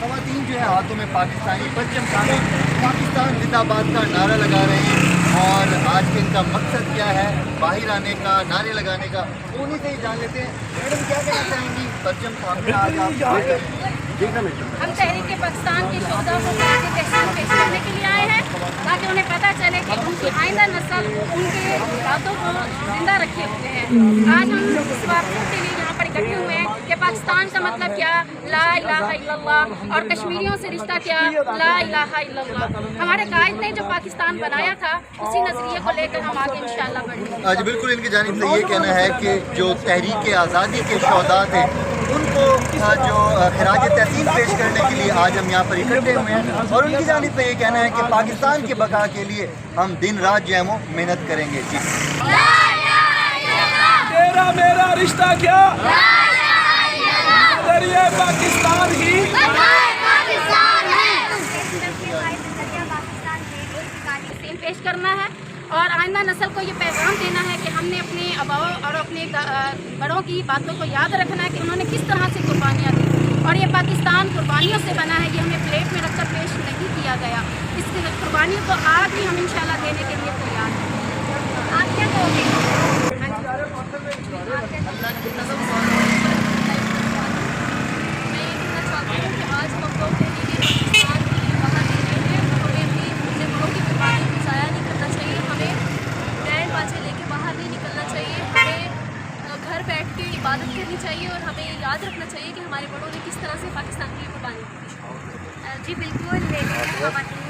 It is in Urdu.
خواتین جو ہے ہاتھوں میں پاکستانی پرچم تھامے پاکستان زندہ باد کا نعرہ لگا رہے ہیں، اور آج کے ان کا مقصد کیا ہے باہر آنے کا، نعرے لگانے کا، انہیں سے ہی جان لیتے ہیں۔ میڈم کیا کہنا چاہیں گی پرچم تھامے آج آپ؟ ہم تحریک پاکستان کے شہداء کو تحسین پیش کرنے کے لیے آئے ہیں تاکہ انہیں پتہ چلے کہ ان کی آئندہ نسل ان کے باتوں کو زندہ رکھے ہوئے ہیں۔ آج ہم اس بات کے لیے یہاں پر اکٹھے ہوئے ہیں کہ پاکستان کا مطلب کیا، لا الہ الا اللہ، اور کشمیریوں سے رشتہ کیا، لا الہ الا اللہ۔ ہمارے قائد نے جو پاکستان بنایا تھا اسی نظریے کو لے کر ہم آگے انشاءاللہ بڑھیں گے۔ آج بالکل ان کی جانب سے یہ کہنا ہے کہ جو تحریک آزادی کے شہداء تھے ان کو جو خراج تحسین پیش کرنے کے لیے آج ہم یہاں پر اکٹھے ہوئے ہیں، اور ان کی جانب سے یہ کہنا ہے کہ پاکستان کی بقا کے لیے ہم دن رات جو ہے وہ محنت کریں گے۔ جی تیرا میرا رشتہ کیا، ذریعہ پاکستان ہی پیش کرنا ہے، اور آئندہ نسل کو یہ پیغام دینا ہے کہ ہم نے اپنے آباؤں اور اپنے بڑوں کی باتوں کو یاد رکھنا ہے کہ انہوں نے کس طرح سے قربانیاں دی، اور یہ پاکستان قربانیوں سے بنا ہے، یہ ہمیں پلیٹ میں رکھ کر پیش نہیں کیا گیا۔ اس قربانیوں کو آج بھی ہم انشاءاللہ دینے کے لیے تیار ہیں۔ آپ کیا کہو گے؟ میں یہ کہنا چاہتی ہوں کہ آج ہم لوگ پاکستان کے لیے باہر نکلے ہیں، ہمیں بھی اپنے بڑوں کی قربانی کو ضائع نہیں کرنا چاہیے، ہمیں بینڈ باجے لے کے باہر نہیں نکلنا چاہیے، ہمیں گھر بیٹھ کے عبادت کرنی چاہیے، اور ہمیں یاد رکھنا چاہیے کہ ہمارے بڑوں نے کس طرح سے پاکستان کے لیے قربانی کی۔ جی بالکل، لیڈیز خواتین